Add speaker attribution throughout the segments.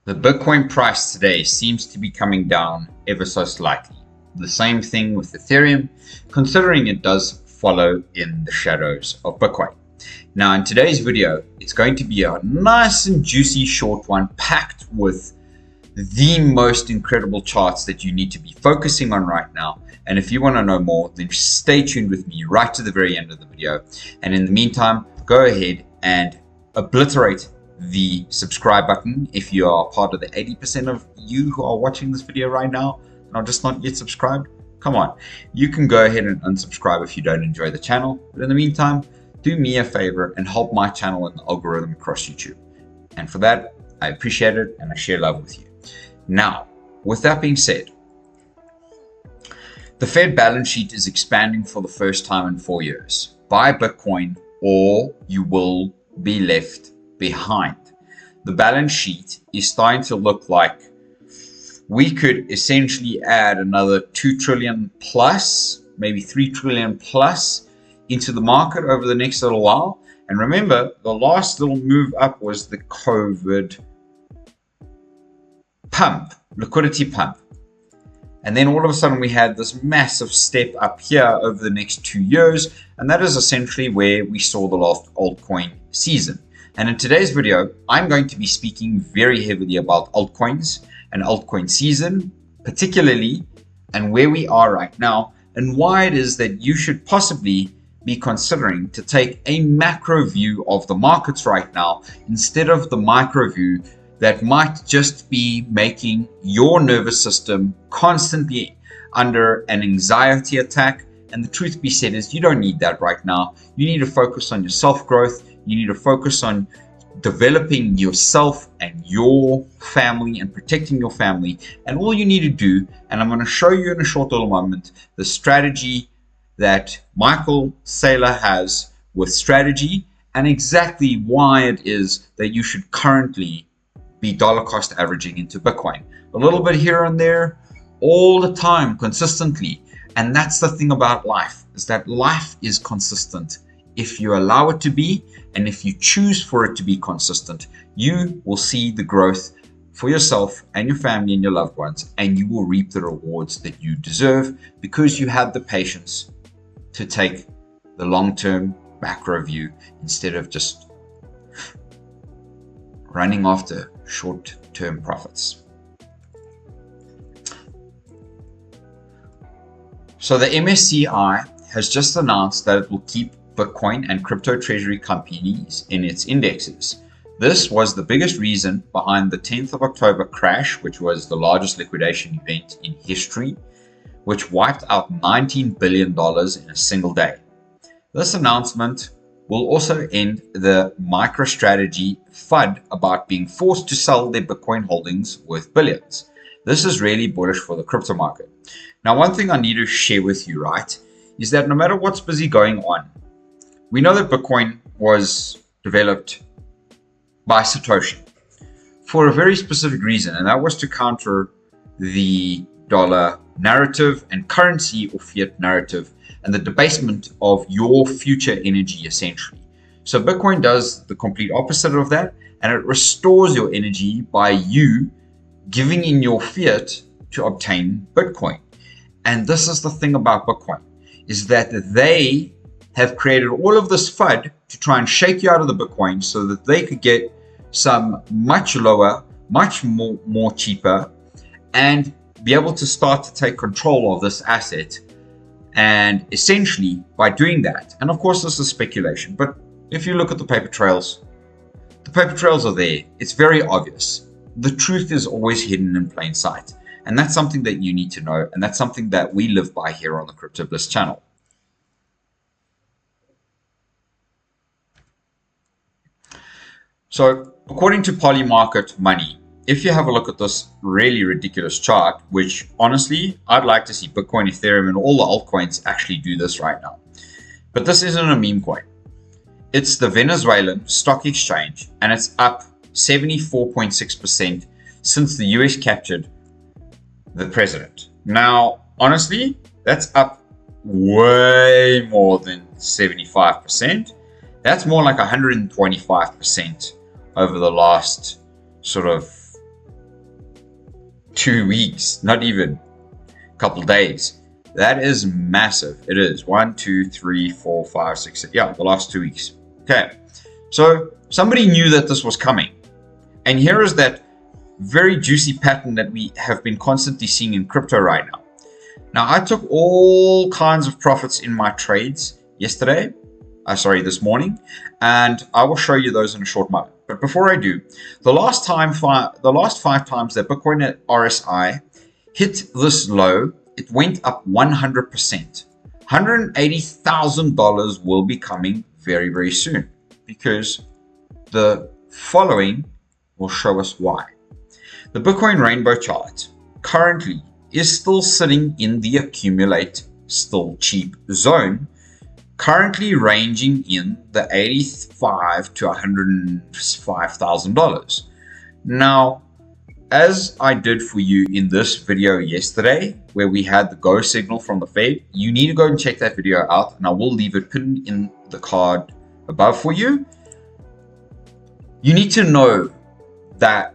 Speaker 1: The Bitcoin price today seems to be coming down ever so slightly. The same thing with Ethereum, considering it does follow in the shadows of Bitcoin. Now, in today's video, it's going to be a nice and juicy short one packed with the most incredible charts that you need to be focusing on right now. And if you want to know more, then stay tuned with me right to the very end of the video. And in the meantime, go ahead and obliterate the subscribe button if you are part of the 80% of you who are watching this video right now and are just not yet subscribed. Come on, you can go ahead and unsubscribe if you don't enjoy the channel. But in the meantime, do me a favor and help my channel and the algorithm across YouTube. And for that, I appreciate it and I share love with you. Now, with that being said, the Fed balance sheet is expanding for the first time in 4 years. Buy Bitcoin or you will be left behind. The balance sheet is starting to look like we could essentially add another 2 trillion plus, maybe 3 trillion plus into the market over the next little while. And remember, the last little move up was the COVID pump, liquidity pump. And then all of a sudden we had this massive step up here over the next 2 years. And that is essentially where we saw the last altcoin season. And in today's video, I'm going to be speaking very heavily about altcoins and altcoin season, particularly, and where we are right now, and why it is that you should possibly be considering to take a macro view of the markets right now, instead of the micro view that might just be making your nervous system constantly under an anxiety attack. And the truth be said is you don't need that right now. You need to focus on your self-growth. You need to focus on developing yourself and your family and protecting your family. And all you need to do, and I'm going to show you in a short little moment, the strategy that Michael Saylor has with strategy and exactly why it is that you should currently be dollar cost averaging into Bitcoin. A little bit here and there, all the time, consistently. And that's the thing about life, is that life is consistent. If you allow it to be, and if you choose for it to be consistent, you will see the growth for yourself and your family and your loved ones, and you will reap the rewards that you deserve because you had the patience to take the long-term macro view instead of just running after short-term profits. So the MSCI has just announced that it will keep Bitcoin and crypto treasury companies in its indexes. This was the biggest reason behind the 10th of October crash, which was the largest liquidation event in history, which wiped out $19 billion in a single day. This announcement will also end the MicroStrategy FUD about being forced to sell their Bitcoin holdings worth billions. This is really bullish for the crypto market. Now, one thing I need to share with you, right, is that no matter what's busy going on, we know that Bitcoin was developed by Satoshi for a very specific reason, and that was to counter the dollar narrative and currency or fiat narrative and the debasement of your future energy, essentially. So Bitcoin does the complete opposite of that, and it restores your energy by you giving in your fiat to obtain Bitcoin. And this is the thing about Bitcoin, is that they have created all of this FUD to try and shake you out of the Bitcoin so that they could get some much lower, much more cheaper, and be able to start to take control of this asset. And essentially by doing that, and of course this is speculation, but if you look at the paper trails are there. It's very obvious. The truth is always hidden in plain sight. And that's something that you need to know. And that's something that we live by here on the Crypto Bliss channel. So according to Polymarket Money, if you have a look at this really ridiculous chart, which honestly, I'd like to see Bitcoin, Ethereum, and all the altcoins actually do this right now. But this isn't a meme coin. It's the Venezuelan stock exchange, and it's up 74.6% since the US captured the president. Now, honestly, that's up way more than 75%. That's more like 125% over the last sort of 2 weeks, not even a couple days. That is massive. It is 1, 2, 3, 4, 5, 6, 7. Yeah, the last 2 weeks. Okay, so somebody knew that this was coming. And here is that very juicy pattern that we have been constantly seeing in crypto right now. Now, I took all kinds of profits in my trades this morning, and I will show you those in a short moment. But before I do, the last 5 times that Bitcoin at RSI hit this low, it went up 100%. $180,000 will be coming very, very soon, because the following will show us why. The Bitcoin rainbow chart currently is still sitting in the accumulate still cheap zone, currently ranging in the $85,000 to $105,000. Now, as I did for you in this video yesterday, where we had the go signal from the Fed, you need to go and check that video out, and I will leave it pinned in the card above for you. You need to know that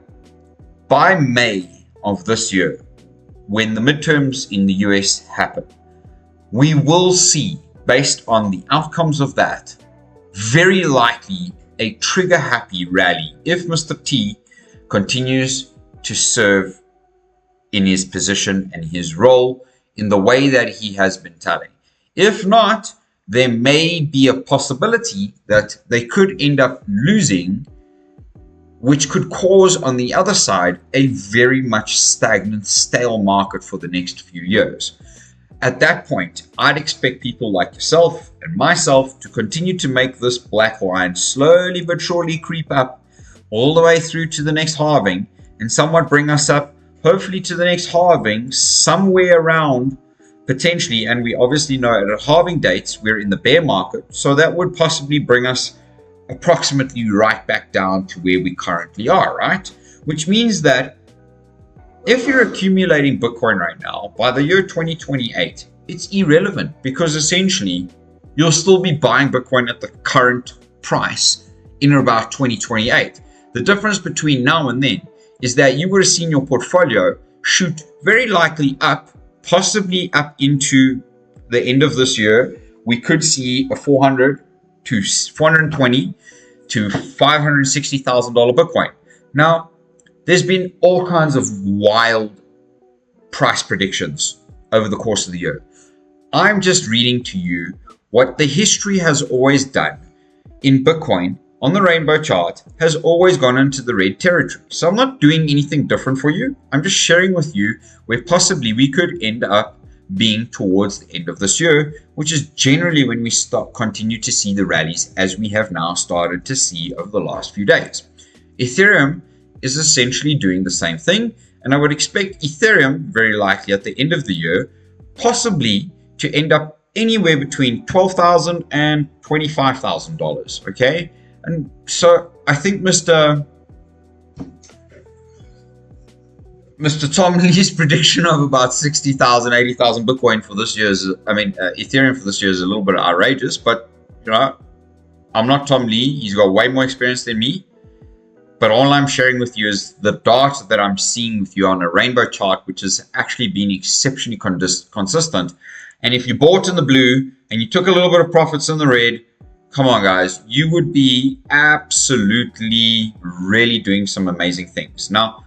Speaker 1: by May of this year, when the midterms in the US happen, we will see, based on the outcomes of that, very likely a trigger-happy rally if Mr. T continues to serve in his position and his role in the way that he has been telling. If not, there may be a possibility that they could end up losing, which could cause on the other side a very much stagnant, stale market for the next few years. At that point, I'd expect people like yourself and myself to continue to make this black line slowly but surely creep up all the way through to the next halving, and somewhat bring us up, hopefully, to the next halving somewhere around potentially, and we obviously know at halving dates we're in the bear market, so that would possibly bring us approximately right back down to where we currently are, right? Which means that if you're accumulating Bitcoin right now, by the year 2028, it's irrelevant, because essentially you'll still be buying Bitcoin at the current price in about 2028. The difference between now and then is that you would have seen your portfolio shoot very likely up, possibly up into the end of this year. We could see a $420,000 to $560,000 Bitcoin. Now, there's been all kinds of wild price predictions over the course of the year. I'm just reading to you what the history has always done in Bitcoin on the rainbow chart has always gone into the red territory. So I'm not doing anything different for you. I'm just sharing with you where possibly we could end up being towards the end of this year, which is generally when we continue to see the rallies as we have now started to see over the last few days. Ethereum is essentially doing the same thing, and I would expect Ethereum very likely at the end of the year possibly to end up anywhere between $12,000 and $25,000, okay? And so I think Mr. Tom Lee's prediction of about 60,000, 80,000 Bitcoin for this year Ethereum for this year is a little bit outrageous, but I'm not Tom Lee. He's got way more experience than me. But all I'm sharing with you is the data that I'm seeing with you on a rainbow chart, which has actually been exceptionally consistent. And if you bought in the blue and you took a little bit of profits in the red, come on, guys, you would be absolutely really doing some amazing things. Now,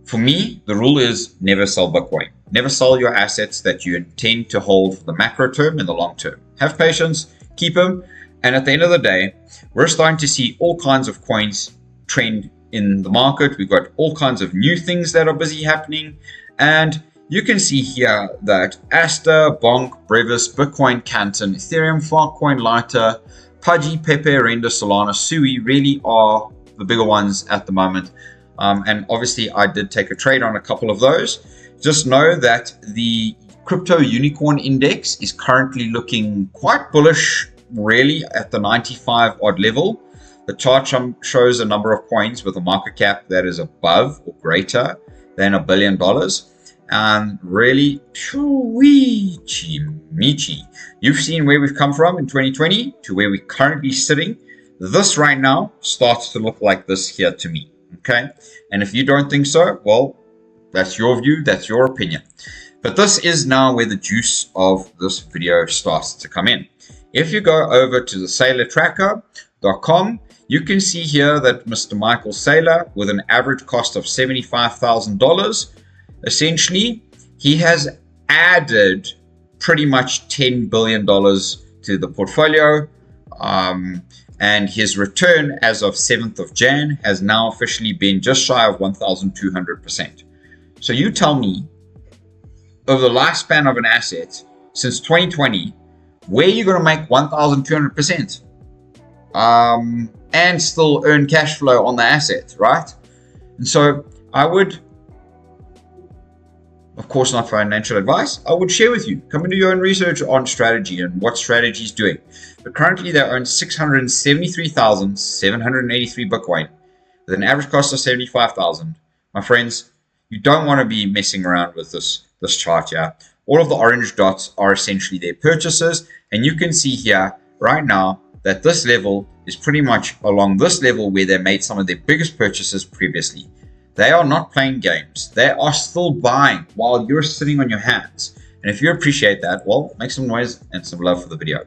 Speaker 1: for me, the rule is never sell Bitcoin. Never sell your assets that you intend to hold for the macro term and the long term. Have patience, keep them. And at the end of the day, we're starting to see all kinds of coins trend in the market. We've got all kinds of new things that are busy happening. And you can see here that Asta, Bonk, Brevis, Bitcoin, Canton, Ethereum, Filecoin, Lighter, Pudgy, Pepe, Render, Solana, Sui really are the bigger ones at the moment. And obviously I did take a trade on a couple of those. Just know that the crypto unicorn index is currently looking quite bullish, really, at the 95 odd level. The chart shows a number of coins with a market cap that is above or greater than $1 billion. And really, michi. You've seen where we've come from in 2020 to where we're currently sitting. This right now starts to look like this here to me. Okay. And if you don't think so, well, That's your view, that's your opinion. But this is now where the juice of this video starts to come in. If you go over to the sailortracker.com, you can see here that Mr. Michael Saylor, with an average cost of $75,000, essentially, he has added pretty much $10 billion to the portfolio. And his return as of 7th of Jan has now officially been just shy of 1,200%. So you tell me, over the lifespan of an asset since 2020, where you're going to make 1,200% and still earn cash flow on the asset, right? And so I would, of course, not financial advice, I would share with you, come and do your own research on strategy and what strategy is doing. But currently they own 673,783 Bitcoin with an average cost of 75,000. My friends, you don't want to be messing around with this chart here. All of the orange dots are essentially their purchases, and you can see here right now that this level is pretty much along this level where they made some of their biggest purchases previously. They are not playing games. They are still buying while you're sitting on your hands. And if you appreciate that, well, make some noise and some love for the video.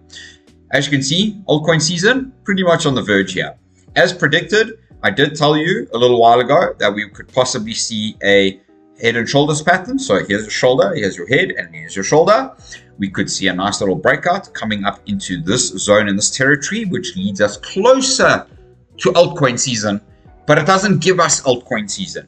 Speaker 1: As you can see, altcoin season pretty much on the verge here. As predicted, I did tell you a little while ago that we could possibly see a head and shoulders pattern. So here's your shoulder, here's your head, and here's your shoulder. We could see a nice little breakout coming up into this zone in this territory, which leads us closer to altcoin season, but it doesn't give us altcoin season.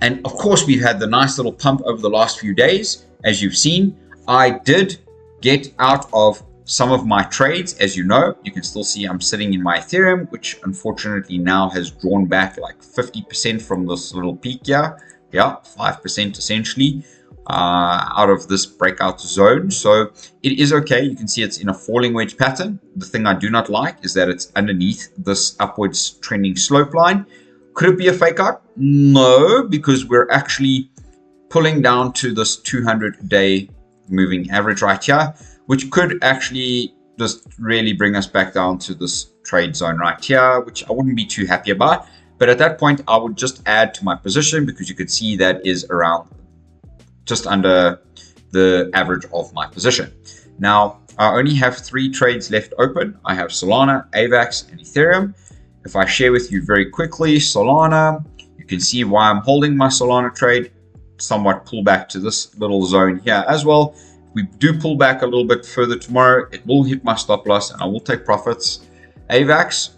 Speaker 1: And of course, we've had the nice little pump over the last few days. As you've seen, I did get out of some of my trades. As you know, you can still see I'm sitting in my Ethereum, which unfortunately now has drawn back like 50% from this little peak here. Yeah, 5% essentially out of this breakout zone. So it is okay. You can see it's in a falling wedge pattern. The thing I do not like is that it's underneath this upwards trending slope line. Could it be a fake out? No, because we're actually pulling down to this 200-day moving average right here, which could actually just really bring us back down to this trade zone right here, which I wouldn't be too happy about. But at that point, I would just add to my position because you could see that is around just under the average of my position. Now, I only have 3 trades left open. I have Solana, AVAX, and Ethereum. If I share with you very quickly, Solana, you can see why I'm holding my Solana trade, somewhat pull back to this little zone here as well. If we do pull back a little bit further tomorrow, it will hit my stop loss and I will take profits. AVAX,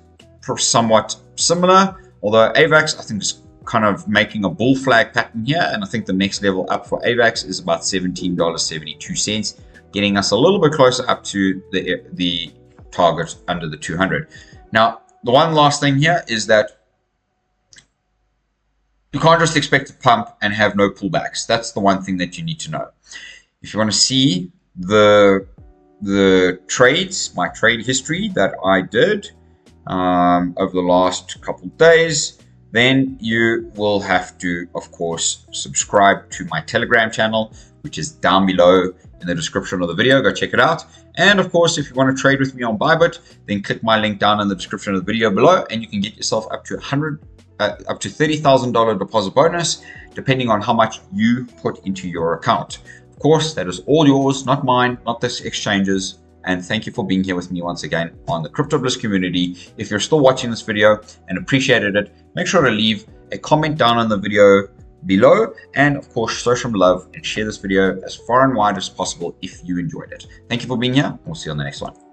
Speaker 1: somewhat similar. Although AVAX, I think, is kind of making a bull flag pattern here. And I think the next level up for AVAX is about $17.72, getting us a little bit closer up to the target under the 200. Now, the one last thing here is that you can't just expect to pump and have no pullbacks. That's the one thing that you need to know. If you want to see the trades, my trade history that I did over the last couple of days, then you will have to, of course, subscribe to my Telegram channel, which is down below in the description of the video. Go check it out. And of course, if you want to trade with me on Bybit, then click my link down in the description of the video below, and you can get yourself up to $30,000 deposit bonus, depending on how much you put into your account. Of course, that is all yours, not mine, not this exchange's. And thank you for being here with me once again on the Crypto Bliss community. If you're still watching this video and appreciated it, make sure to leave a comment down on the video below. And of course, show some love and share this video as far and wide as possible if you enjoyed it. Thank you for being here. We'll see you on the next one.